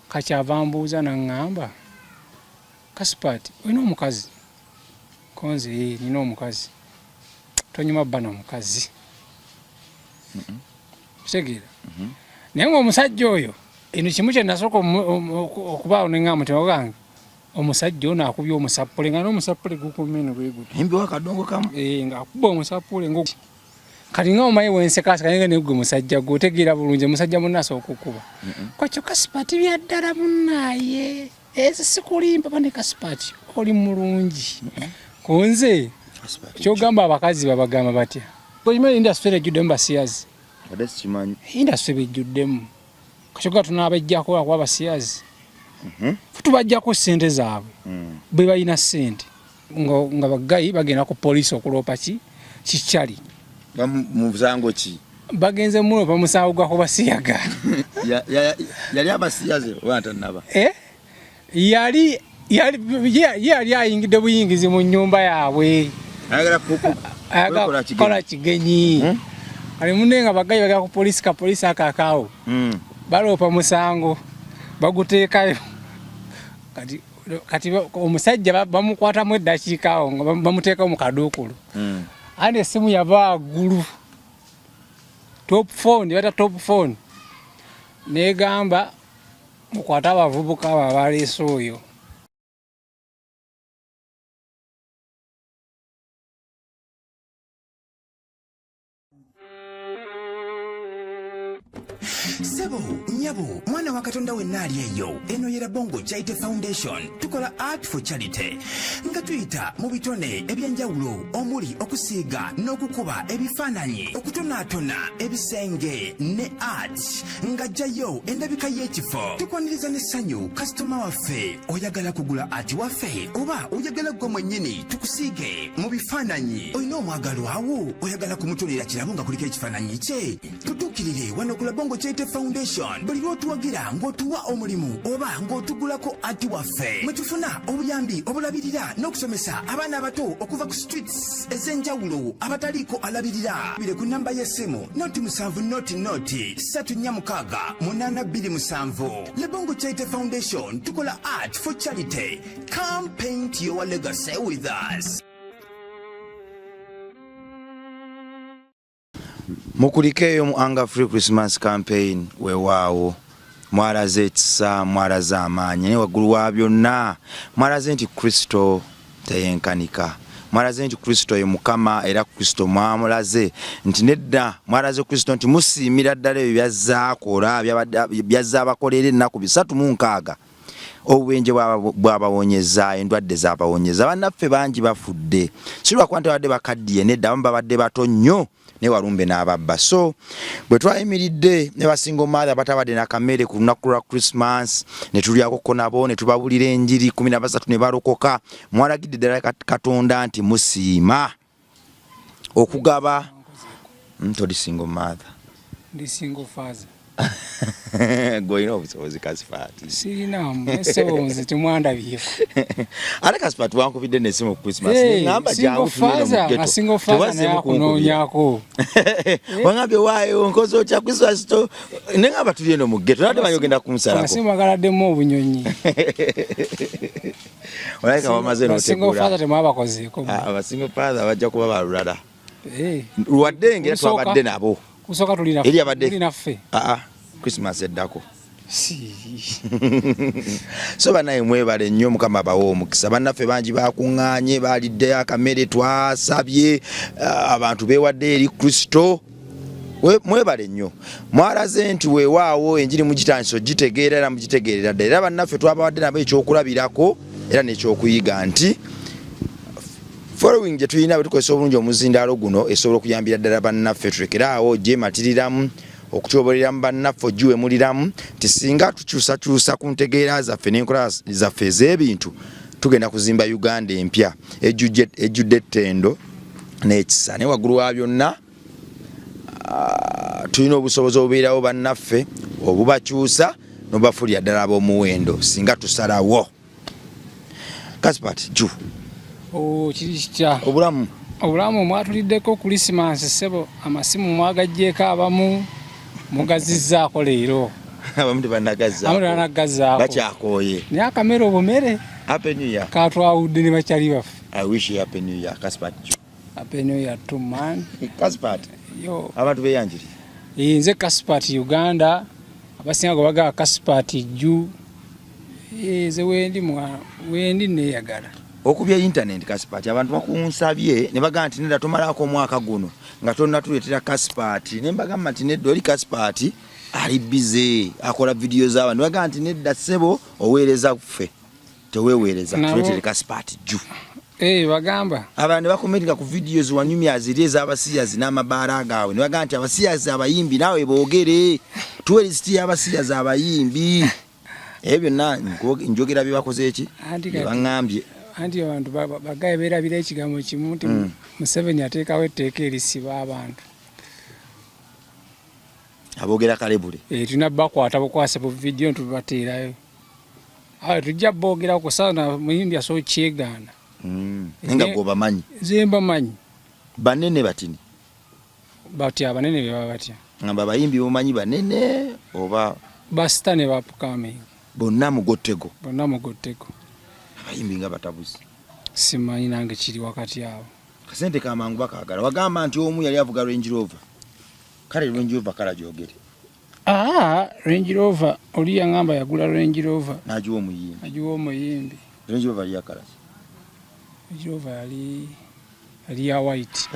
kakyava mbuuza n'angamba Kasipati olina omukazi konze nina omukazi tonyuma bano omukazi kitegeera naye ng'omusajja oyo eno kimu kye nasooka okubaawo ne ngamba mutima gwange omusajja ono akubye omusappule nga n'omusappule gukumene bwe guti embi wakadongo kamu ng'akuba omusappule kati nga omaye wensekaasi kanenge ne gwe musajja gwe otegeera bulungi musajja munnaasa okukuba kwekyo Kasipati byaddala munnaaye ezi sikulimba bane Kasipati oli mulungi konze kyogamba abakazi babagamba batya oyima industry ejjuddemu basiyazi industry bejjuddemu kakyoga tunaabajjako akuba basiyazi tubajjako ssente zaabwe bwe balina ssente nga bagayi bagenda ku poliisi okuloopa kikyali muzango ki bagenze muno bamusango gwa kubasiyaga yali abasiyaze watanaba yali ayingidde buyingizi mu nnyumba yaabwe ayagala kukola kigenyi ali munne nga bagayi bagala ku poliisi ka poliisi akakaawo baloopa musango baguteekayo kati omusajja bamukwatamu eddakiika awo nga bamuteekawo mu kaduukulu andi essimu yava waggulu top phone bata top phone negamba mukwata abavubuka abo abaleese oyo Sebo, nyabo, mwana wa Katonda wenna ali eyo. Eno yera Bongo Charity Foundation. Tukola art for charity. Nga tuyita mu bitone ebyenjawulo omuli okusiiga n'okukuba ebifaananyi, okutonaatona ebisenge ne art. Nga jjayo endabika y'ekifo. Tukwaniriza n'essanyu kasitoma waffe oyagala kugula art waffe oba oyagala gwe mwennyini tukusiige mu bifaananyi. Olina omwagalo awo oyagala kumutonera kirabo nga kuliko ekifaananyi kye. Tutuukirire wano ku Bongo Charity Foundation. Buli lw'otuwagira ng'otuwa omulimu oba ng'otugulako ati waffe mwe tufuna obuyambi obulabirira n'okusomesa abaana abato okuva ku streets ez'enjawulo abataliiko alabirira. Bire ku namba y'essimu noti 7 noti 346 Le Bongo Charity Foundation tukola art for charity. Come paint your legacy with us. Mukulikeyo mu Anga Free Christmas campaign weewaawo mwalaze ekisa mwalaze amaanyi ne waggulu wa byonna mwalaze nti Kristo teyenkanika mwalaze nti Kristo ye Mukama era Kristo mwamulaze nti nedda mwalaze Kristo nti musiimira ddala ebyo byazaakola byazaabakolera ennaku 360 obubenje bwabawonyeza endwadde zaabawonyeza bannaffe bangi bafudde sirwa kwante badde bakaddiye nedda abamu babadde bato nnyo ne walumbe n'ababba. So bwe twayimiridde ne basingo maatha batabadde n'akamere ku lunaku lwa Christmas ne tulyako nabo ne tubabulira enjiri 13 ne balokoka mwalagidde ddala Katonda nti musiima okugaba ntoli single mother ndi single father goyina obusobozi Kasipati sirina mwesobozi timwandabyeko ate Kasipati wankubidde n'essimu ku Christmas ngamba jangu tunyeno single father naye akunoonyako wangambye waayo nkozo kya Christmas to nengamba tuli eno mu ghetto nate banyogenda kumusalako asimagaladdemu obunyonyi olaika bamaze n'otegula single father temwabakozeeko abasingle father bajja kuba balulala luwadde ngera twabadde nabo kusoka tulina naffe Christmas eddako so banaye mwebale nnyo Mukama bawo omukisa bannaffe bangi bakuŋŋaanye balidde akamere twasabye abantu beewadde eri Kristo mwebale nnyo mwalaze nti weewaawo enjiri mugitandisa ogitegeera era mugitegeerera ddala era bannaffe twabawadde nabo ekyokulabirako era n'ekyokuyiga nti following gye tulina betukozesa obulungi omuzindaalo guno esobola okuyambira ddala bannaffe tulekeraawo gyematirilamu okutyoboleramu bannaffe ogiwemuliramu ti singa tukyusakyusa ku ntegeera zaffe n'enkola zaffe ez'ebintu tugenda kuzimba Uganda empya ejjudde ettendo n'ekisa naye waggulu wa byonna tulina obusobozi obubeerawo bannaffe obubakyusa n'obafulira ddala ab'omuwendo singa tusalawo. Kasipati ju kiri kitya obulamu mwatuliddeko Christmas sebo amasimu mwagajjeeko abamu mugazizzaako leero abamu tebanagazza abamu tebanagazzaako bakyakoye naye akamere obumere happy new year katwawudde ne bakyali baffe. I wish you happy new year Kaspat Happy New Year too, man. Kaspat Yo abantu beyanjiri nze Kaspat Uganda abasinga gobaga Kaspat ju ze wendi neyagala okubya internet Kaspat abantu bakunsabye ne baga nti nenda tomalako omwaka guno nga tonna tuleetera Kaspat ne mbagamba nti nedda oli Kaspat ali busy akola video z'abantu baga nti nedda ssebo oweereza ffe teweweereza tuleetere Kaspat ju bagamba abantu bakomentinga ku videos wanyumya azireza abasiyazi n'amabaara gawe ne baga nti abasiyazi abayimbi nawe boogere tuwe list y'abasiyazi abayimbi ebyo njogera bibakoze eki bangambye anti abantu bagaye beerabira ekigambo kimu nti Museveni ateekawo etteeka erisiba abantu aboogera kalebule tulina bakwata bukwase bu video tubateerayo tujja boogera kusana muyimbi aso kyegaana nga gobamanyi zemba manyi banene batini batya banene baba batya ngamba bayimbi bomanyi banene oba bastane bapukame bonna mugotteko abayimbi nga batabuzi simanyi nange kiri wakati awo kasente kamangu bakagala wagamba nti omu yali avuga Range Rover kale Range Rover kala jogere Range Rover oli yangamba yagula Range Rover najuwa omuyimbi Range Rover ya kala Range Rover yali ya white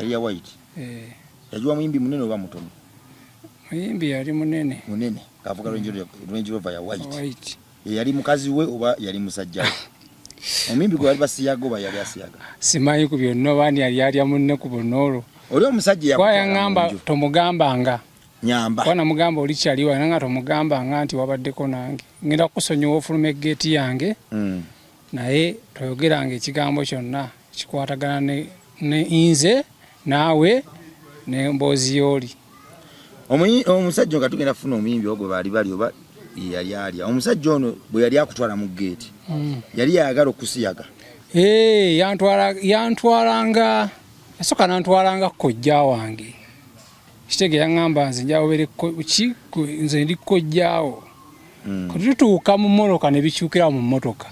yajuwa muyimbi munene oba mutono muyimbi yali munene kavuga Range Rover ya white yali mukazi we oba yali musajja omuyimbi gwe yali basiyaga oba yali asiyaga simanyi ku byonna bani yali alya munne ku bonolo oli omusajja yangamba tomugambanga nyamba wana mugamba oli kyaliwa nanga tomugambanga nti wabaddeko nange ngenda kusonyiwa ofuluma gate yange naye toyogeranga ekigambo kyonna kikwatagana ne inze naawe ne mboozi yooli omusajja nga tugenda kufuna omuyimbi ogwo bali oba yali alya omusajja ono bwe yali akutwala mu gate yali yayagala okusiyaga yantwalanga yasooka nantwalanga kojja wange kitege yangamba nze njawobere nze ndi kojjaawo kututuuka mu mmotoka ne bikyukira mu mmotoka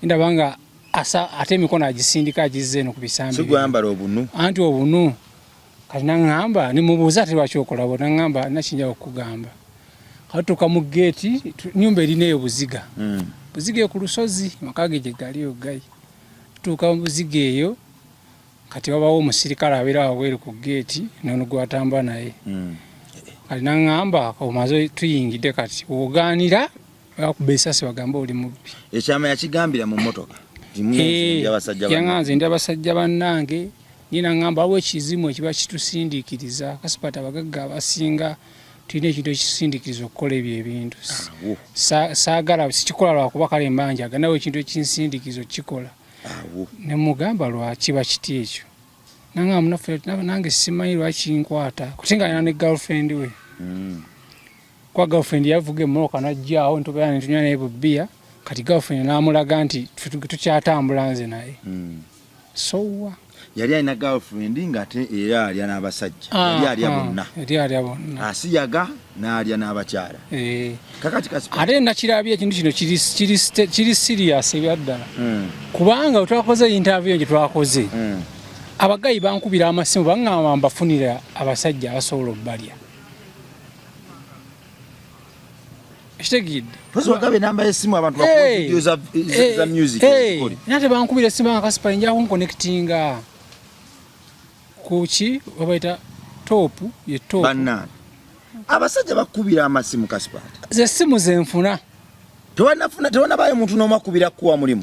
ndabanga ate emikono agisindika agizze eno ku bisambi sigwambala obunu anti obunu kati naŋŋamba nimubuuza ate lwaki okola bwo naŋŋamba nakinja okugamba katuuka mu geeti nnyumba erinaeyo buziga buziga ku lusozi maka ge gye galiyo gayi tutuuka mu buziga eyo kati wabawo omusirikale abeera wabweru ku geeti nono gwatamba naye kati naŋŋamba omaze tuyingidde kati ogaanira bakuba esasi bagamba oli mubbi ekyama yakigambira mu mmotoka yaŋŋanze ndi abasajja bannange nina ŋŋamba waliwo ekizimu ekiba kitusindiikiriza Kaspat abagagga abasinga tulina ekintu ekisindiikiriza okukola ebyo ebintu saagala sikikola lwakuba kale mbanjaga nawe ekintu ekinsindiikiriza okukikola ne mugamba lwakiba kiti ekyo naŋŋamba munaffe nange simanyi lwaki nkwata kusinga alina ne girlfriend we kwa girlfriend yavuga emmotoka najjaawo ntobeera netunywa naye bubbiya kati girlfriend n'amulaga nti tukyatambula nze naye sowa yali alina girlfriend ng'ate era alya n'abasajja yali alya bonna asiyaga n'alya n'abakyala kakati ate nakirabye ekintu kino kiri serious ebyaddala kubanga wetwakoze interview gye twakoze abagayi bankubira amasimu baŋŋamba mbafunira abasajja abasobola obbalya kitegidde wagabe namba y'essimu abantu bakuwa video za music nate bankubira essimu nga Kaspat njala kunkonectinga kuki babaita top ye top banna abasajja bakubira amasimu Kaspat ze simu zenfuna tewanabayo muntu n'omu akubira kuwa mulimu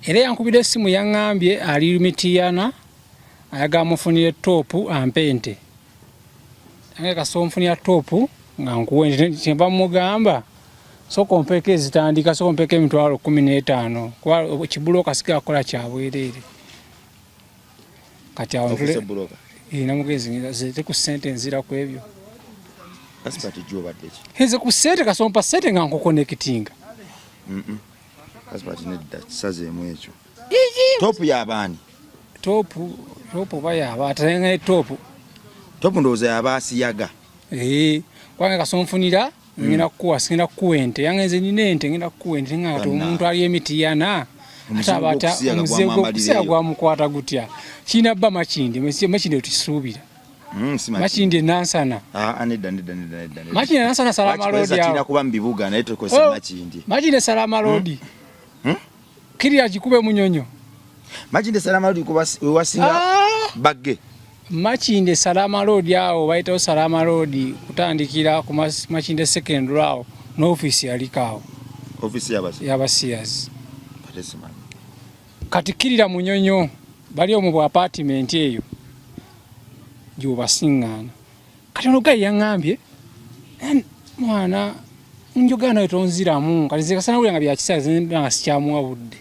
era yankubira essimu yaŋŋambye ali Mitiyana ayagala mufunire top ampente ange kasonfunira top nga nkuwe kyemba mugamba soko mpeke ezitandika soko mpeke emitwalo 15 kuba kibuloka siga akola kyabwerere kati awo namugezi zete ku sente nzira ku ebyo Kaspat jo badde heze ku sente kasompa sente nga nkukonectinga Kaspat nedda kisazeemu ekyo top y'abaani top bayaba atenga top ndowooza yaba asiyaga kwange kasonfunira ngenda kuwa singenda kuente yangenze ninente ngenda kuente ngati omuntu ali emitiyana atabata omuzigo kusiya gwa mukwata gutya kina bba Makindi tusubira Makindi nansana aneda Makindi nansana Salama Road ya tina kuba mbibuga naye tukose Makindi Makindi Salama Road kiriya kikube munyonyo Makindi Salama Road kuba wasinga bagge Makindi Salama Road yao baitawo Salama Road kutandikira ku Makindi second row no office yalikao office yabasiyazi kati kirira munyonyo bali omu bwa apartment eyo jubasingana kati ono gayi yangambye mwana njogana etonziramu kati zikasana ulanga bya kisazi nga sikyamuwa budde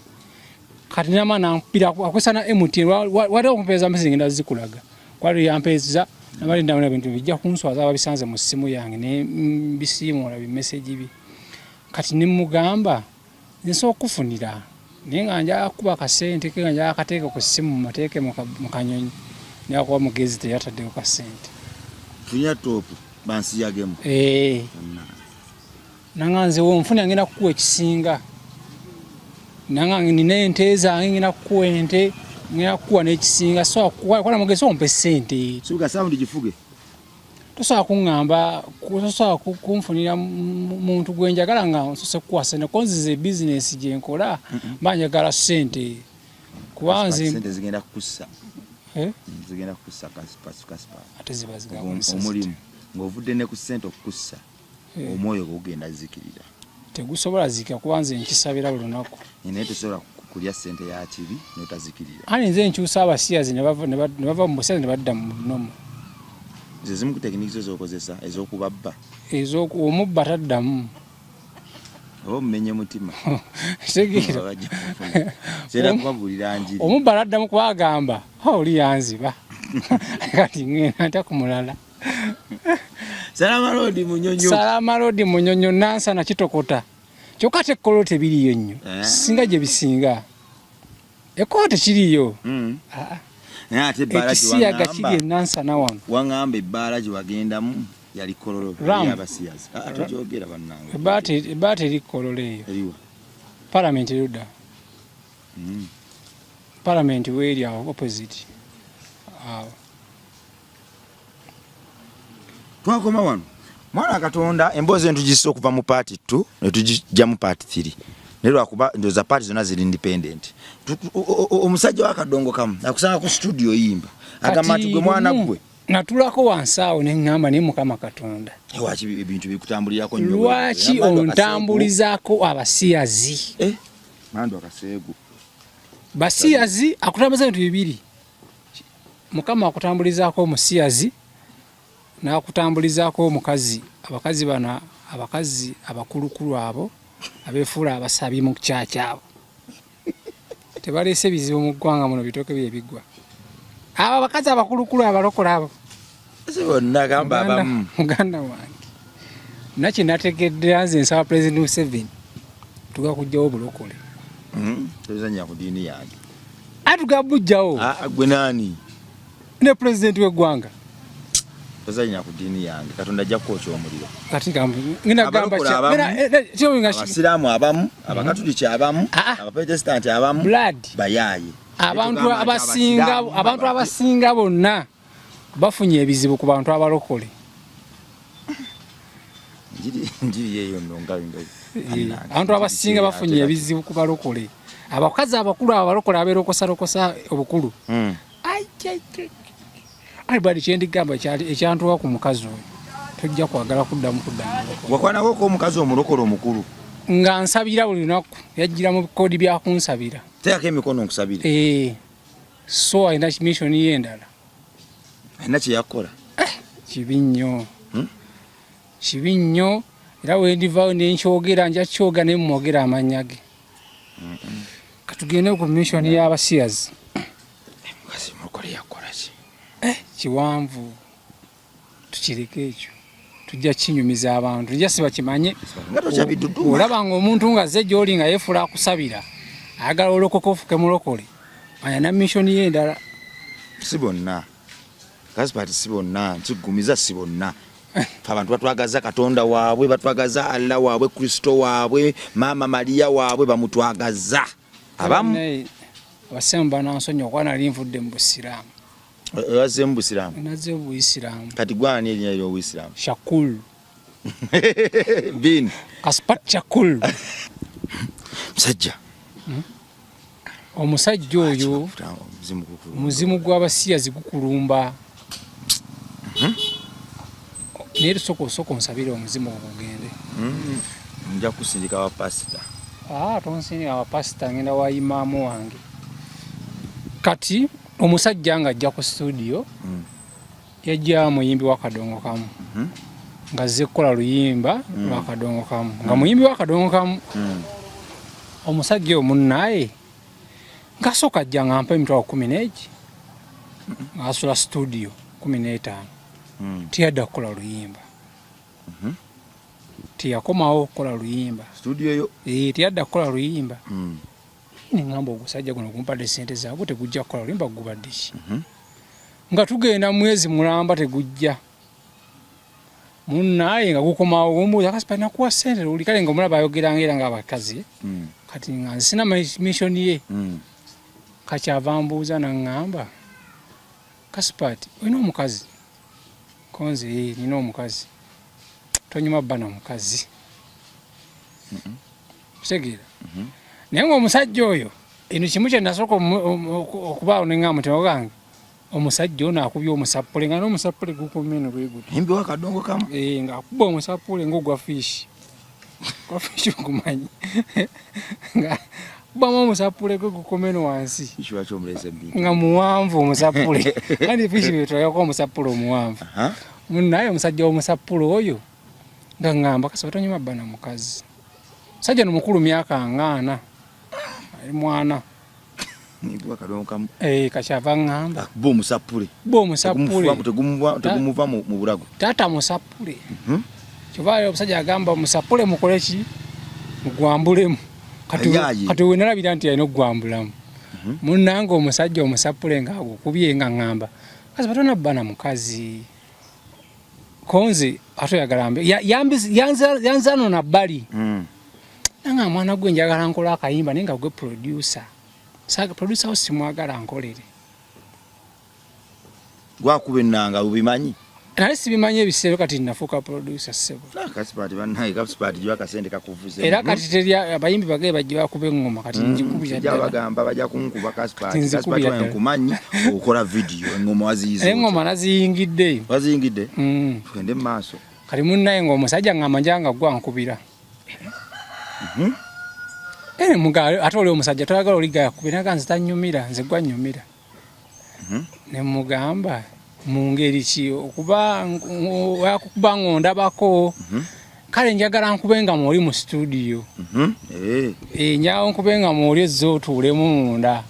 kati nama nampira akwesana MTN wali okumpeza mpezi ngenda zikulaga kwali yampeza nabali ndabona bintu bijja kunswaza ababisanze mu simu yange ne bisimu na bi message bi kati nimugamba nso okufunira ninga nja kuba kasente kanga akateeka ku simu mateeke mu kanyonyi nyakuba mugezi teyatadde ku kasente tunya top bansi yagemu nanganze wo mfuna ngenda kukuwa ekisinga nangange nine ente zange ngenda kukuwa ente ngenda kukuwa n'ekisinga so kwa mugezi ompe sente suka sound gifuge tosobola kuŋŋamba tosobola kunfunira muntu gwe njagala nga nsose kukuwa sente konzize bizinesi gye nkola mba njagala sente kuba nze sente zigenda kukussa zigenda kukussa kasipa ate ziba omulimu ng'ovudde ne ku sente okukussa omwoyo gugenda zikirira tegusobola zikira kuba nze nkisabira buli lunaku naye tosobola kulya sente ya kibi n'otazikirira ani nze nkyusa abasiyazi ne bava mu busiyazi ne badda mu bunomo zimu ku tekiniki zokozesa ezokubabba omubba taddamu oba omumenye mutima tegeera sera kubabulira njiri omubba taddamu kubagamba oli yanziba kati ngenda nta ku mulala Salama Road munyonyo nansana kitokota kyokka tekkolo tebiriyo nnyo singa gye bisinga ekkolo tekiriyo ekisiyaga kiri enansana wano waŋŋamba ebbaala gye wagendamu yali kololo yabasiyazi tokyogera bannange ebbaata eri kololo eyo palamenti erudda palamenti weeri awo opposite awo twakoma wano mwana Katonda emboozi entugisa okuva mu paati 2 netugijja mu paati 3 ne lwakuba ndoza paati zonna ziri independent omusajja wa Kadongo kamu akusanga ku studio yimba agamba ati gwe mwana gwe natulako wansawo neŋŋamba naye Mukama Katonda lwaki ebintu bikutambulirako nnyo lwaki ontambulizako abasiyazi mando akaseegu basiyazi akutambuliza ebintu bibiri Mukama akutambulizako omusiyazi n'akutambulizaako omukazi abakazi bana abakazi abakulukulu abo abeefuula abasabi mu kyakya abo tebaleese bizibu mu ggwanga muno bitooke bye biggwa abo abakazi abakulukulu abalokola abo bonna gamba abamu muganda wange nakye nategedde nze nsaba Pulezidenti Museveni tugakugjawo bulokole tozanya ku diini yange atugabujjawo gwe naani ne Pulezidenti w'eggwanga tozanya ku diini yange Katonda ajja kukwokya omuliro katika ngina gamba abasiraamu abamu abakatuliki abamu abaprotestanti abamu bayaaye abantu abasinga bonna bafunye ebizibu ku bantu abalokole njiri yeyo ndonga abantu abasinga bafunye ebizibu ku balokole abakazi abakulu abalokole abeerokosa obukulu bali kyendigamba ekyantuwa ku mukazi oyo tojja kwagala kuddamu wakwanako ko omukazi omulokole omukulu nga nsabira buli lunaku yajjira mu bikoodi bya kunsabira teekako emikono nkusabira so alina missoni ye endala alina kyeyakola kibi nnyo kibi nnyo era wendivaawo nenkyogera nja kyoga ne mmwogera amannya ge katugende ku missoni y'abasiyazi mukazi omulokole yakola ki kiwanvu tukireke ekyo tujja kinyumiza abantu tujja siba kimanye olabanga omuntu nga azze gy'oli nga yeefula akusabira ayagala olokoka ofuke mulokole anya na missoni ye endala si bonna kasipati si bonna nkigumiza si bonna abantu batwagaza Katonda waabwe batwagaza Allah waabwe Kristo waabwe Mama Maria waabwe bamutwagaza abamu abasemba nansonyo kwana linvudde mu Busiraamu waze mu Busiraamu naze mu Busiraamu kati gwani erinya lyo Busiraamu Shakul bin Kaspat Shakul musajja omusajja oyo muzimu gw'abasiya zigukulumba nero soko nsabira omuzimu ogugende nja kusindika wa pastor tonsindika wa pastor ngenda wa imamu wange kati omusajja nga ajja ku studio yajja muyimbi wa kadongo kamu nga zekola luyimba lwa kadongo kamu nga muyimbi wa kadongo kamu omusajja omunnaye ngasoka ajja nga mpa emitwalo 11 ngasula studio 15 tiyadda kukola luyimba tiyakomawo kukola luyimba studio yo tiyadda kukola luyimba ningamba ogusajja guno kumpadde sente zaabwe tegujja kukola luyimba gubadde ki nga tugenda mwezi mulamba tegujja munnaye nga gukomawo gumbuuza Kasipati nakuwa sente luli kale nga omulaba ayogeranga era ng'abakazi kati nga nsina mission ye kakyava mbuuza naŋŋamba Kasipati olina omukazi konze nina omukazi tonyuma bana omukazi kitegeera naye ng'omusajja oyo eno kimu kye nasooka okubaawo neŋŋamba mutima gwange omusajja ono akubye omusapule nga n'omusapule gukumene bwe guti yimbi wa kadongo kamu ng'akuba omusapule ng'ogwa fishi ogumanyi nga kubamu omusapule gwe gukomene wansi nga muwanvu omusapule kandi fishi betwayako omusapule omuwanvu munnaye omusajja w'omusapule oyo nga ŋŋamba Kasipati tonyuma bana mukazi musajja nomukulu myaka 40 ali mwana kakyava ŋŋamba bo omusapule tegumuva mu bulago taata musapule kyova omusajja agamba omusapule mukole ki mugwambulemu kati we nalabira nti alina okugwambulamu munnange omusajja omusapule ng'agukubye nga ŋŋamba Kasipati tonabba mukazi konze atoyagala mbe yanzano na bbali nanga mwana gwe njagala nkola akayimba naye nga gwe producer producer wo simwagala nkolere gwakuba ennanga ubimanyi naye sibimanyi ebiseera kati nafuuka producer sebo Kasipati bannaye Kasipati gye bakasente kakuvuze era kati teri abayimbi bagaye bajje bakuba eŋŋoma kati njikubira ddala bagamba bajja kunkuba Kasipati wankumanyi okola video eŋŋoma waziyiza eŋŋoma naziyingidde twende mu maaso kati munnaye ng'omusajja ng'amanja nga gwankubira ate oli omusajja toyagala oli gayakubira naga nze tanyumira nze gwanyumira ne mugamba mu ngeri ki okuba ng'ondabako kale njagala nkube nga mwoli mu studio nyawo nkube nga mwoli ezza otuulemu munda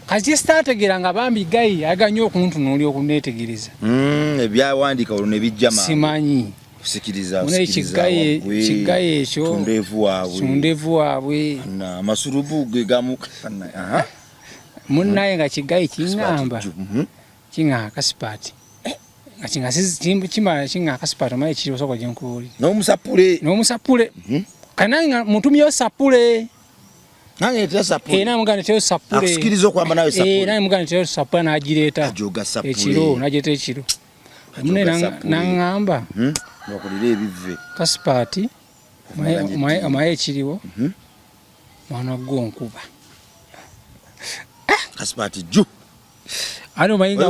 kati sitaategeera nga bambi gayi ayagala nnyo okuntunuulya okuneetegereza ebyawandiika olwo ne bijja simanyi kigayi ekyo sundeevu waabwe amasulubu ge gamu munnaye nga kigayi kiŋŋamba Kasipati kinga Kasipati omanyi kiri osooka gye nkubuulira n'omusapule kati nange nga mutumyeyo sapule namuganeteyo sapule nange muganeteyo sapule n'agireeta ekiro mune naŋŋamba Kasipati omaye ekiriwo mwana gw'onkuba Kasipati ju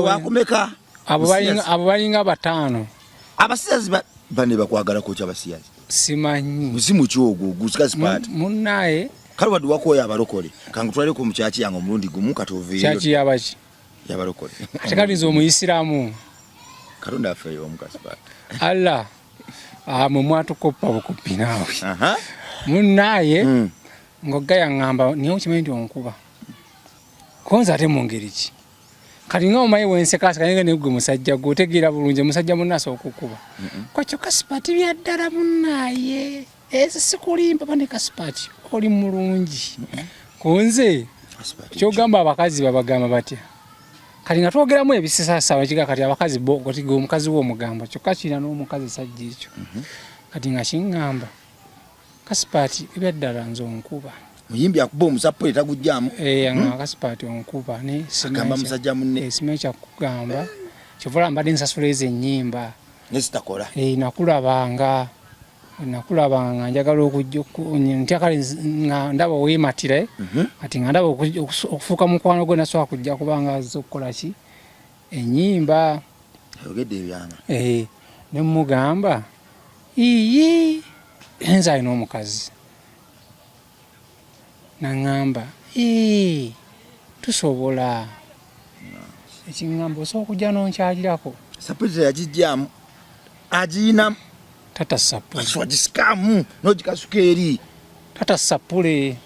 wakumeka abo balinga 5 abasiyazi bane bakwagalako kyabasiyazi simanyi muzimu kyogo Kasipati munnaye kale wadde wakoya abalokole kangutwaleko mu kyaki yange omulundi gumu katoveeyo kyaki yabaki yabalokole tekaliza omuyisiramu Katonda afeeyo omu Kasipati Allah mwe mwatukoppa bukopi naawe munnaye ng'ogga yaŋŋamba niye okimanyi nti onkuba konza ate mu ngeri ki kati nga omanyi wensekasa kanye ne gwe musajja gwe otegeera bulungi musajja munnaasa okukuba kwekyo Kasipati byaddala munnaye ezi sikulimba bane Kasipati oli mulungi konze kyogamba abakazi babagamba batya kati nga twogeramu ebisisasa ekiga kati abakazi bo kati go omukazi w'omugamba kyokka kirina n'omukazi sajja ekyo kati nga kiŋŋamba Kasipati ebyaddala nze onkuba muyimbi akuba omusapule tagujjaamu nga Kasipati onkuba ne agamba musajja munne simanyi kyakugamba kyovula mbadde nsasula ezo ennyimba nesitakola nakulabanga njagala okujja ntya kale nga ndaba weematire kati nga ndaba okufuuka mukwano gwe nasobola kujja kubanga azze okukola ki ennyimba ayogedde ebyama ne mugamba iyi enze alina omukazi naŋŋamba tusobola ekiŋŋamba osobola okujja n'onkyalirako sapulita yagijjaamu agiina tata sapule aswagisikamu n'ogikasuka eri tata sapule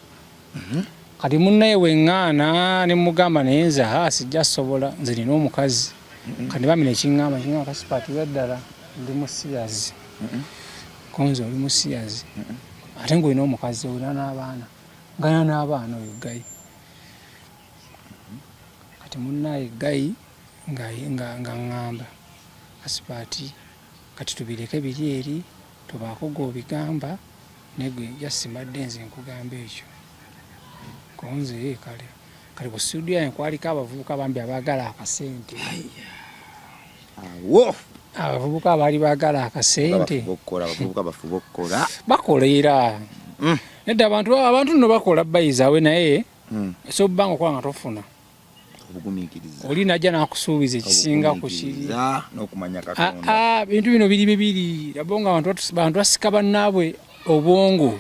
kati munnaye weŋŋaana ne mugamba naye nze sijja sobola nze nina omukazi kati bamina ekiŋŋamba Kasipati weddala ndi musiyazi konze oli musiyazi ate ng'olina omukazi olina n'abaana ngana n'abaana oyo Gayi kati munnaye Gayi nga ŋŋamba Kasipati kati tubireke biri eri tubaako g'obigamba negwe jasimbadde nze nkugamba ekyo konze kale ku studio yange kwaliko abavubuka bambi abaagala akasente abavubuka abaali baagala akasente bakolera nedda abantu nno bakola bayizaawe naye esobanga okola nga tofuna oli najja nakusuubiza ekisinga ku kiri bintu bino biri bibiri labonga abantu basika bannaabwe obwongo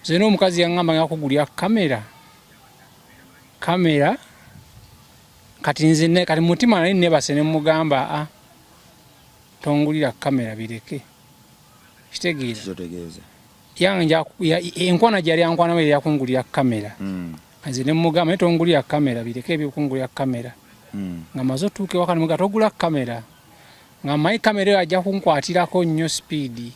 nze n'omukazi yaŋŋamba ngakugulya kamera kati nze kati mutima nali nebase ne mugamba tongulira kamera bireke kitegeeza enkwana gyali yankwana we yakungulira kamera nze ne mugamba naye tongulira kamera bireke ebyokungulira kamera nga maze otuuke waka nemuga togula kamera nga mayi kamera eyo ajja kunkwatirako nnyo sipiidi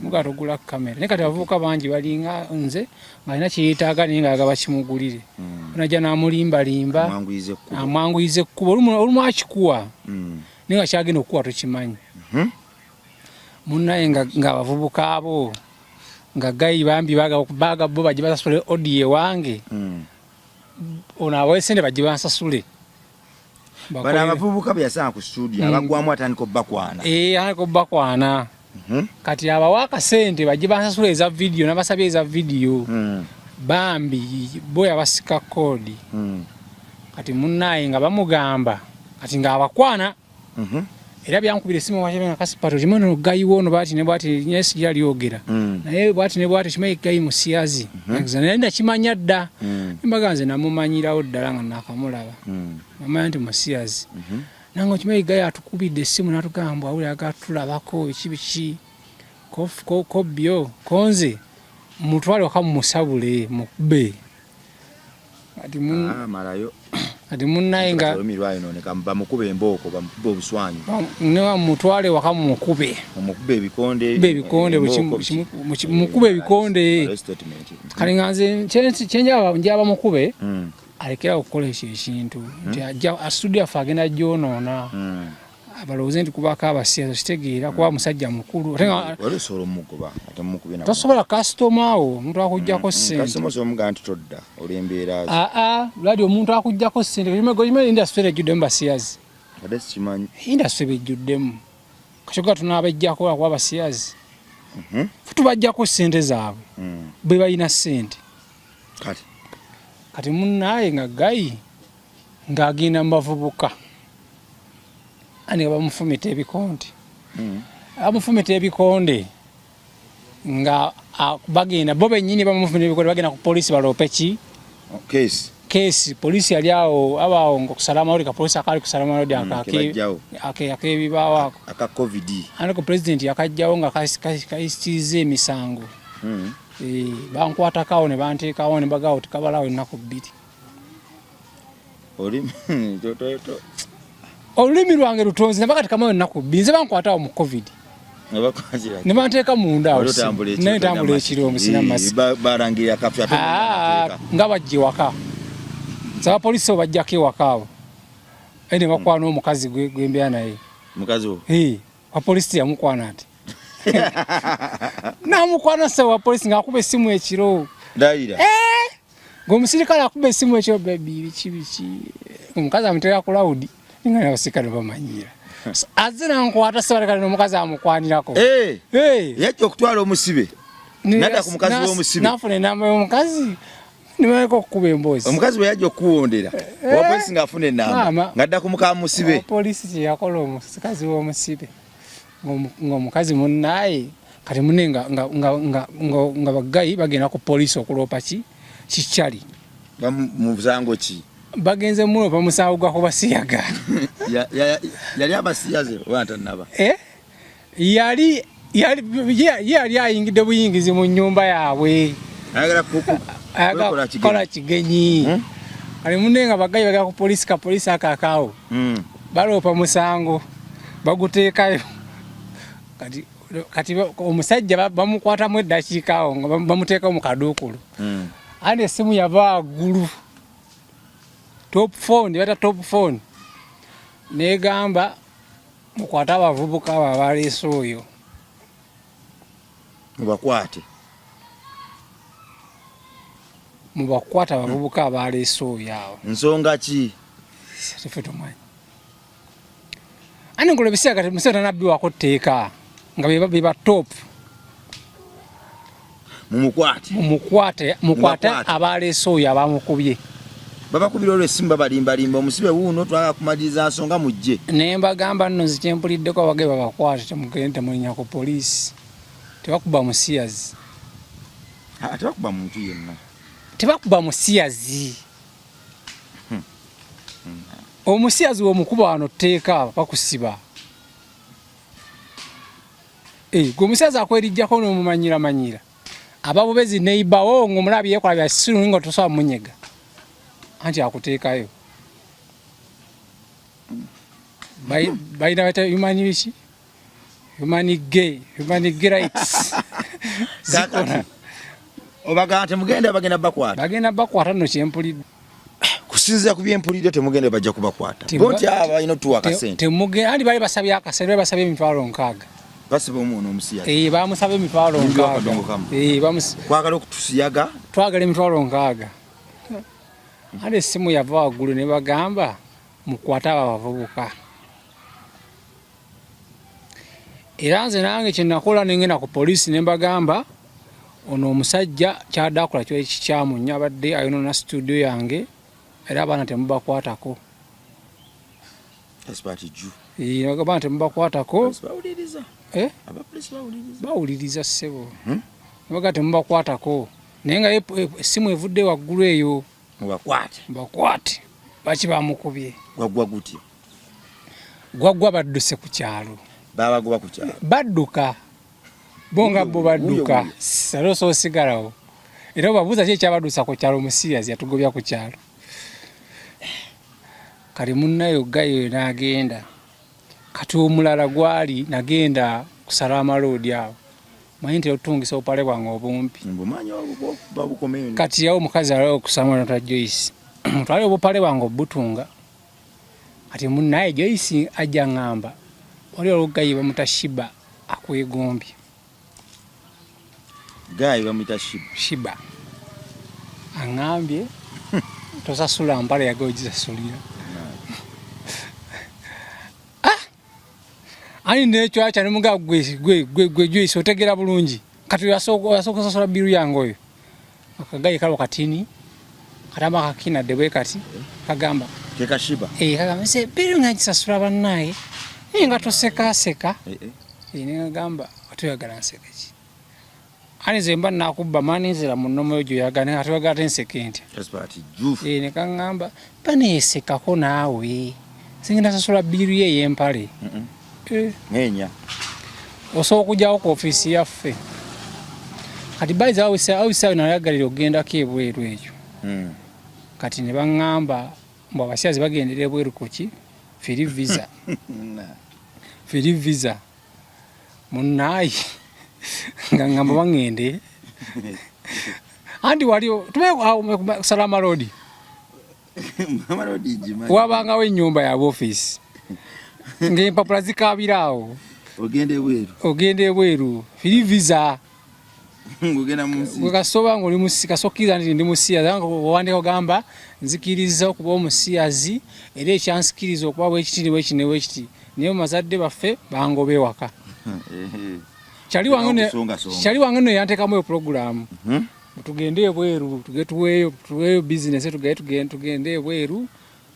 muga togula kamera naye kati abavubuka bangi balinga nze ng'alina kyeyetaaga naye ng'agaba kimugulire najja n'amulimbalimba amwanguyiza ekkuba olumu akikuwa naye nga kyagenda okukuwa tokimanyi munnaye nga abavubuka abo nga Gayi bambi baga bo bajje basasule odiyo ewange ono abawe sente bajje bansasule bana abavubuka byasanga ku studio abagwamu atandika obbakwana atandika obbakwana kati abawa akasente bajje bansasule eza vidiyo n'abasabye eza vidiyo bambi bo yabasika koodi kati munnaye nga bamugamba kati nga abakwana era byankubira esimu nga Kasipati okimanyi no Gayi wono bwati ne bwati nyesi yalyogera naye bwati ne bwati kimanyi Gayi musiyazi naye ndakimanya dda embaga nze namumanyirawo ddala nga nakamulaba namanya nti musiyazi nange okimanyi Gayi atukubidde essimu natugamba awuli agatulabako ekibiki kobyo konze mutwale waka mumusabule mukube kati munnaye nga bamukube embooko bamukube obuswanyu mutwale waka mukube ebikonde mukube ebikonde kali nga nze kyenjaba mukube alekera okukola ekyo ekintu nti studio affe agenda gyonoona abalowooze nti kubako abasiyazo kitegeera kuba musajja mukulu tosobola kasitoma wo omuntu akuggyako ssente lwali omuntu akuggyako ssente indasitule ejjuddemu basiyazi indasitule bejjuddemu kakyoka tunaabajjako akuba basiyazi tubajjako ssente zaabwe bwe balina ssente kati munnaye nga Gayi ng'agenda mu bavubuka ani bamufumita ebikonde bamufumita ebikonde nga bagenda bo bennyini bamufumita ebikonde bagenda ku poliisi baloope ki keesi poliisi yali awo abaawo ngaokusalamu awuli kapoliisi akaali kusalamu awuli akebibaawo aka covid aniko pulezidenti yakajjawo nga kayisitiza emisango bankwatakawo ne banteekawo ne bagawo tikabalawo ennaku 2 olulimi lwange lutonzi nabakati kamayo ennaku 2 nze bankwatawo mu covid ne banteeka munda awo naye ntambula ekirombo sina masiki nga bajja ewaka abapoliisi abo bajjako ewaka abo ene bakwana omukazi gwembya naye mukazi wo wa polisi yamukwana ati namukwana se wa polisi ngakuba esimu ekiro ndayira ngomusirikale akuba esimu ekiro baby bichi omukazi amutera ku loud nga yabasikale bamanyira azina nkwata se balekale n'omukazi amukwanirako yajja okutwala omusibe nada ku mukazi w'omusibe nafune namba y'omukazi nimaleko okukuba emboozi omukazi bwe yajja okuwondera owa polisi ng'afuna enamba ng'adda ku muka musibe polisi kyeyakola omukazi w'omusibe ng'omukazi munnaye kati mune nga bagayi bagenda ku polisi okuloopa kikyali musango ki bagenze mulo bamusango gwa kubasiyaga yali abasiyaze wantanaba yali ayingidde buyingizi mu nnyumba yaabwe ayagala kukola kigenyi kali munne nga bagayi bagenda ku polisi ka polisi akakaawo baloopa musango baguteekayo kati omusajja bamukwatamu eddakiika awo nga bamuteekawo mu kaduukulu andi essimu yava waggulu top phone bata top phone negamba mukwata abavubuka abo abaleese oyo mubakwata abavubuka abaleese oyo awo nsonga ki tefe tumanyi ani ngola ebisiga kati museo tanabbiwako tteeka nga beba top mukwate abaleese oyo abamukubye babakubira olw'essimu babalimbalimba omusibe wuuno twagala kumaliriza nsonga mujje naye mbagamba nno zikyempuliddeko abagaye babakwate temugende temulinya ku poliisi tebakuba musiyazi tebakuba muntu yenna tebakuba musiyazi omusiyazi w'omukuba wano tteeka bakusiba gwe omusiyazi akwerijjako n'omumanyira ababubezi neibawo ng'omulabi yeekola bya siru nga tosobola munyega anti akuteekayo balina bata human rights obagaa temugende bagenda bakwata nno kyempulidde kusinziira ku byempulidde temugende bajja kubakwata bonti abo balina otuwa akasente andi bali basabye akasente basabye emitwalo 6 basiba omuno omusiyazi bamusaba emitwalo 6 kwagala okutusiyaga twagala emitwalo 6 andi essimu yava waggulu ne bagamba mukwata abo abavubuka era nze nange kyenakola nengenda ku polisi ne mbagamba ono omusajja kyadde akola kikyamu nnyo abadde ayonona studio yange era abaana temubakwatako bagamba temubakwatako bawuliriza ssebo nebaga temubakwatako naye nga essimu evudde waggulu eyo mubakwate baki bamukubye gwaggwa badduse ku kyalo badduka bonga bo badduka salo so sigalawo era babuuza ki ekyabadusa ku kyalo omusiyazi yatugobya ku kyalo kali munnayo gayo n'agenda kati omulala gwali nagenda kusala amaloodi awo manyi nti otungisa obupale bwange obumpi kati yawo omukazi aliwo okusama nota Joyce twali obupale bwange obutunga kati munnaye Joyce ajja ngamba wali olugayi bamuta Shiba akwegombye gayi bamuta Shiba angambye tosasula mpale yagogisasulira ani nekyo acha ne muga gwe Joyce otegera bulungi kati yasoko sasula biru yange oyo akagayi kalo katini katamba kakina debwe kati kagamba keka Shiba kagamba se biru ngakisasula bannaye nga toseka ngamba atuyagala nseke ani zemba nakubba maninzira munomo yojo yagane atuyagala nseke ntya ne kangamba panesekako naawe singenda sasula biru ye yempale ngenya osobola okujjawo ku ofiisi yaffe kati bayiza awisa nayagalira ogendako ebweru ekyo kati ne baŋŋamba mbu abasiyazi bagendera ebweru kuki firi visa munnayi nga ŋŋamba baŋŋende anti waliwo salama road wabangawo ennyumba ya office ng'empapula zikabirawo ogende ebweru firi visa wekasoba ng'oli kasokiriza nti ndi musiyazi owandika ogamba nzikiriza okuba omusiyazi era ekyansikiriza okuba bwekiti naye mumazadde baffe bangoba ewaka kyali wange no yanteekamu eyo puroguramu tugende ebweru tuweeyo bizinesi tugende ebweru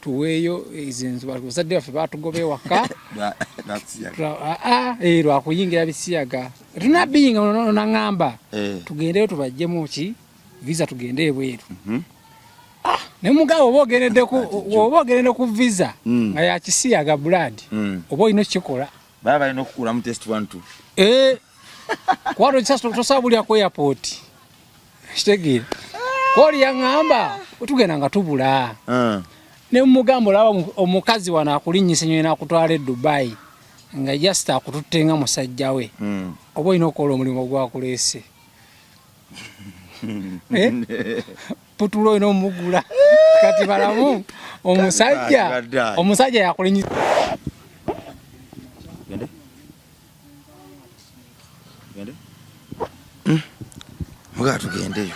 tuweeyo ezinzu bazadde baffe batugoba ewaka lwakuyingira bisiyaga tunabiyinga naŋŋamba tugendeyo tubajjemu ki visa tugende ebweru naye mugabo oba ogendedde ku visa nga yakisiyaga blood oba olina okukikola baba balina okukulamu test 1 kwata tosabulya ku airport kitegeera kwoli yaŋŋamba tugenda nga tubula ne mugamba olaba omukazi wano akulinnyisa ennyonyi n'akutwala e Dubai nga just akututte nga musajja we oba olina okukola omulimu gwakuleese putula olina omugula kati balamu omusajja yakulinnyisa muga tugendeyo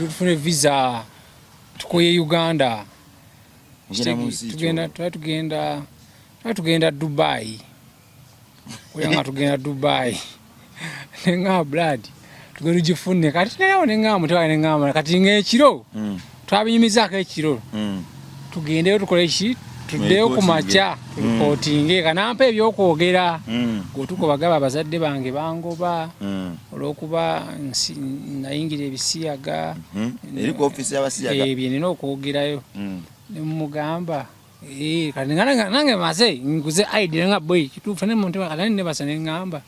tufune visa tukoye Uganda tugenda Dubai oyanga tugenda Dubai nenga blood tugenda gifune kati nayo nenga mutwala nenga kati ng'ekiro twabinyumizaako ekiro tugendeyo tukole ki tuddeyo ku makya tulipootinge kanampa ebyokwogera gwetuko bagaba abazadde bange bangoba olw'okuba nayingira ebisiyaga ebyo nina okwogerayo nemugamba kati nange maze nguze idea nga boy kituufu nemuntu kati nebasa neŋŋamba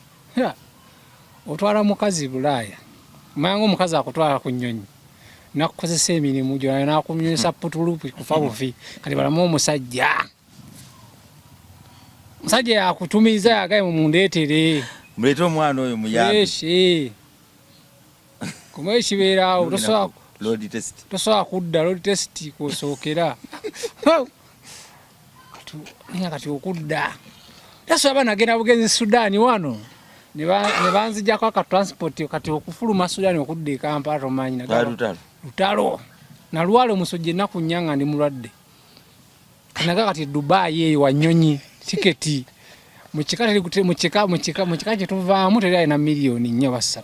otwala mukazi Bulaaya manya omukazi akutwala ku nnyonyi nakukozesa emirimu gyo nakumnyonyesa putulupu kufa bufi kati balamu omusajja yakutumiza yagaye mumundeetere mulete omwana oyo muyambe kuma ekibeerawo tosobola kudda load test kosookera kati okudda tasobola nagenda bugenzi Sudaani wano ne banzijjako akatransport kati okufuluma Sudaani okudda e Kampala tomanyi lutalo nalwala omusojja ennaku nnya nga ndi mulwadde naga kati Dubai eyo wanyonyi tiketi mukika kyetuvaamu teri alina miliyoni 4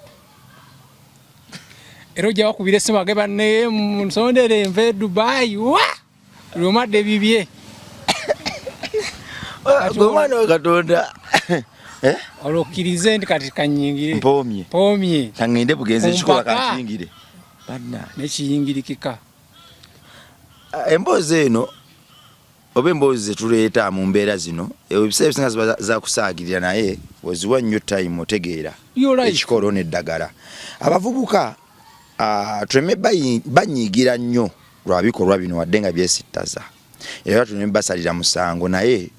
era ojja bakubira essimu age banne musondere nve Dubai wa lwomadde bibye omwana wa Katonda olokkirize nti kati kanyingire mpomye kangende bugenzi ekikola kakiyingire nekiyingirikika emboozi eno oba emboozi zetuleeta mu mbeera zino ebiseera ebisinga ziba zakusaagirira naye oziwa nnyo time otegeera ekikolo n'eddagala abavubuka tuleme banyiigira nnyo lwa bikolwa bino wadde nga byesittaza era tuleme basalira musango naye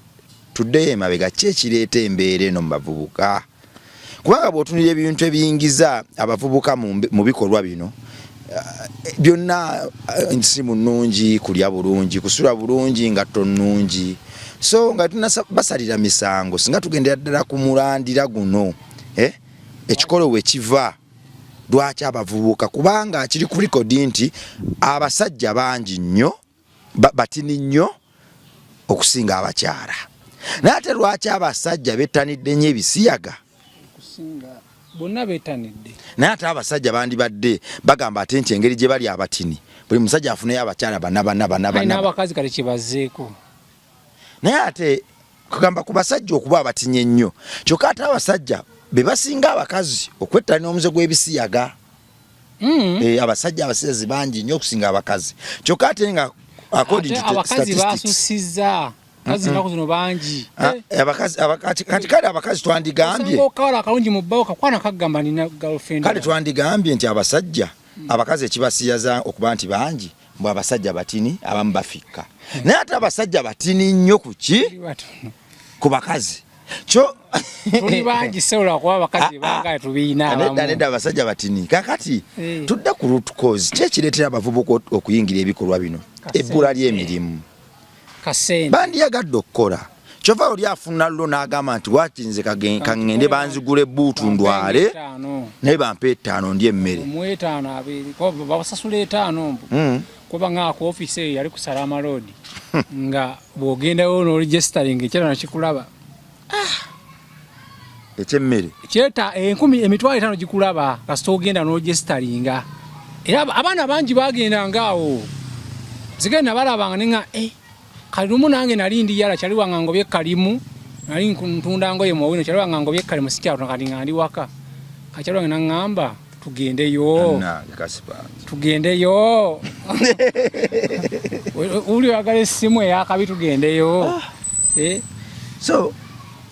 tuddeyo emabega ki ekireeta embeera eno mu bavubuka kubanga bw'otunira ebintu ebiyingiza abavubuka mu bikolwa bino byonna nsimu nnungi kulya bulungi kusula bulungi ngatto nnungi so nga basalira misango singa tugendera ddala ku mulandira guno ekikolo we kiva lwaki abavubuka kubanga kiri ku likodi nti abasajja bangi nnyo batini nnyo okusinga abakyala naye ate lwaki abasajja bettanidde nnyo ebisiyaga bonna betanidde naye ate abasajja bandibadde bagamba ate nti engeri gye bali abatini buli musajja afuneyo abakyala n'abakazi kale kyebazeeko naye ate kugamba ku basajja okuba abatinye ennyo kyokka ate abasajja be basinga abakazi okwettanira omuze gw'ebisiyaga abasajja abasiyazi bangi nnyo okusinga abakazi kyokka ate nga according to abakazi basusizza kazi nako zino bangi kale abakazi twandigambye okawala akalungi mu bbawo kakwana kagamba nina girlfriend kale twandigambye nti abasajja abakazi ekibasiyaza okuba nti bangi mbwe abasajja batini abamu bafikka naye ate abasajja batini nnyo kuki ku bakazi Kyo tuli bangi seula kuba bakazi banga tubiina abamu. Nedda abasajja batini. Kakati tudda ku root cause. Kye kireetera abavubuka okuyingira ebikolwa bino. Ebbula ly'emirimu. Kasente. Bandiyagadde okukola. Kyova oli afuna llo n'agamba nti wakinze kangende banzigule buutu ndwale naye bampe 5 ndi emmere. Mu 5 abiri ko babasasula 5 mbu. Kuba ng'ako office yali ku Salama Road. Nga bw'ogendayo no registering ekyalo nakikulaba. Ekyemmere. Kyeta 10,000 gikulaba kasita ogenda no registeringa. Era abaana bangi bagenda ngaawo. Zigenda balabanga ninga kalimu nange nali ndi yala kyali wangangobye kalimu nali ntunda ngoye mu wino kyali wangangobye kalimu sikyato kali ngandi waka kakyali wange nangamba tugendeyo tugendeyo uli wagale simu yakabi tugendeyo so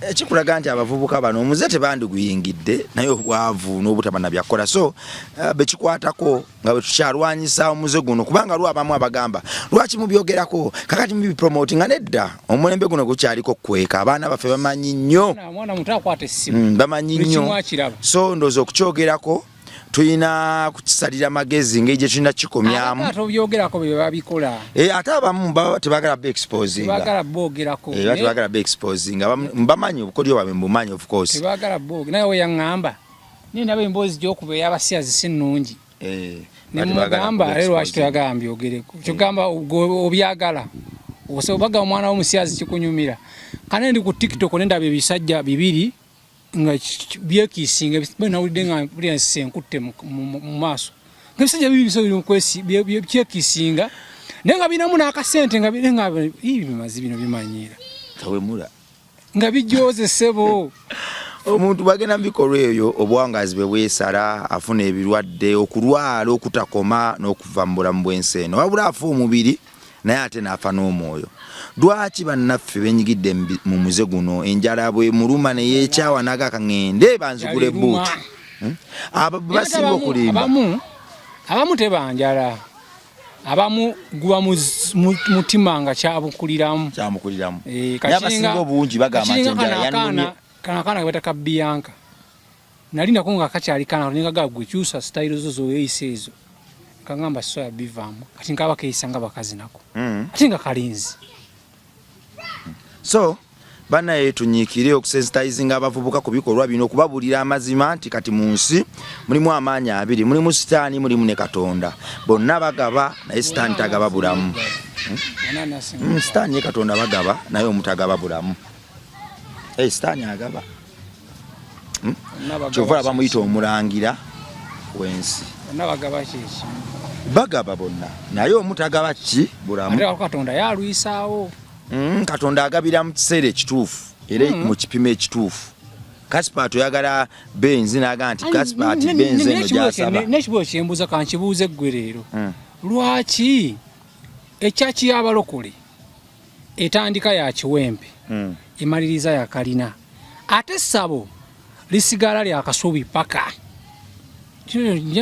ekikulaga nti abavubuka bano omuze tebandikuyingidde naye obwavu n'obutabana byakola so bekikwatako nga bwe tukyalwanyisa omuze guno kubanga lwabamu abagamba lwaki mubyogerako kakati mubipromote nga nedda omulembe guno gukyaliko kweka abaana baffe bamanyi nnyo mwana muto akwata essimu bamanyi nnyo so ndowooza okukyogerako tuyina kukisalira magezi ng'egye tulina kikomyamu ate obyogerako bye babikola ate abamu tebagala be exposing tebagala boogerako tebagala be exposing mbamanyi obukodyo bwabwe mbumanyi of course tebagala booge naye weyaŋŋamba ninaba emboozi gy'okuba ey'abasiyazi si nnungi nemugamba era lwaki toyagala mbyogereko kyogamba obyagala obaga omwana w'omusiyazi kikunyumira kana ndi ku TikTok nendaba ebisajja 2 nga byekisinga nawulidde nga buli senkutte mu maaso ng'ebisajja 2 biso byekisinga naye nga binamu n'akasente nga bimazi bino bimanyira tawemula nga bijozesebo omuntu bagenda mu bikolwa ebyo obuwangazi bwe bwesala afuna ebirwadde okulwala okutakoma n'okuva mu bulamu bw'ensi eno wabula afa omubiri naye ate n'afa n'omwoyo lwaki bannaffe benyigidde mu muze guno enjala bwe muluma ne yeekyawa n'agaka ngende banzigule buutu basinga okulimba abamu tebanjala abamu guba mutima nga kyamukuliramu abasinga obungi bagamba nti enjala yanumye kana bataka Bianca nalinda ko nga kakyali kana ninga gagwe kyusa style zo zoyise ezo kangamba soya bivamu kati nkaba keisanga bakazi nako ati nga kalinzi so bana yetunyikire okusensitizing abavubuka ku bikolwa bino okubabulira amazima nti kati mu nsi mulimu amaanyi abiri mulimu sitaani mulimu ne Katonda bonna bagaba naye sitaani tagaba bulamu sitaani ne Katonda bagaba naye omutagaba bulamu sitaani agaba kyova bamuyita omulangira w'ensi bagaba bonna naye omutagaba ki bulamu Katonda yalwisaawo Katonda agabira mu kiseera ekituufu era mu kipimo ekituufu Kaspat oyagala benzi n'agamba nti Kaspat benzi eno gy'asaba n'ekibuuzo kyembuuza kankibuuze ggwe leero lwaki ekyaki y'abalokole etandika ya Kiwempe emaliriza ya Kalina ate Ssabo lisigala lya Kasubi paka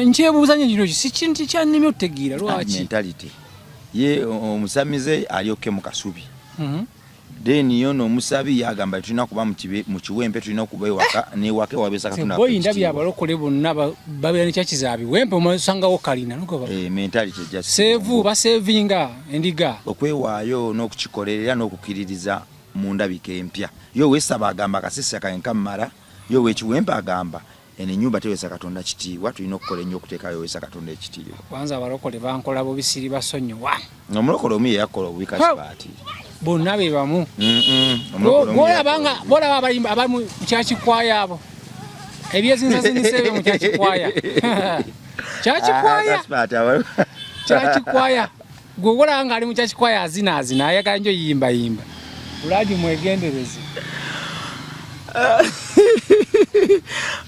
nkyebuuza nnyo kino si kintu kyannimi otegeera lwaki mentality ye omusamize alyoke mu Kasubi then yono omusabi yagamba tulina kuba mu Kiwempe tulina okuba ewaka n'ewaka wabesa Katonda boyinda byabalokole bonna babeera nekyakizaabi Wempe omusangawo Kalina mentality just sevu basevinga endiga okwewaayo n'okukikolerera n'okukiririza mu ndabika empya yo wesaba agamba kasisi kankamala yo wekiwempe agamba ene nyumba tewesa Katonda kitiibwa tulina okukola ennyo okuteekayo wesa Katonda ekitiibwa kwanza abalokole bankola bubisiri basonyiwa omulokole omu yeyakkola obubi Kaspat bonna be bamu bolaba abayimba abamu mukyakikwaya abo ebyezinzazinyisebe mukyakikwaya kyakikwaya gwe olaba nga ali mukyakikwaya azinaazina ayagala njo yimbayimba uladi mwegendereze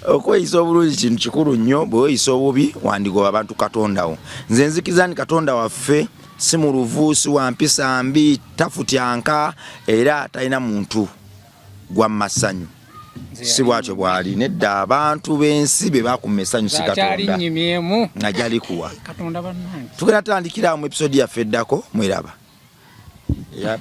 okweyisa obulungi kintu kikulu nnyo bwe weyisa obubi wandigoba abantu Katondawo nze nzikiza nti Katonda waffe si mu luvuusi wa mpisa mbi tafutyanka era talina muntu gwa masanyu si bwatyo bwali nedda abantu b'ensi be bakumma essanyu si Katonda nga gyali kuwa Katonda bannange tugenda tandikira mu episode yaffe eddako mweraba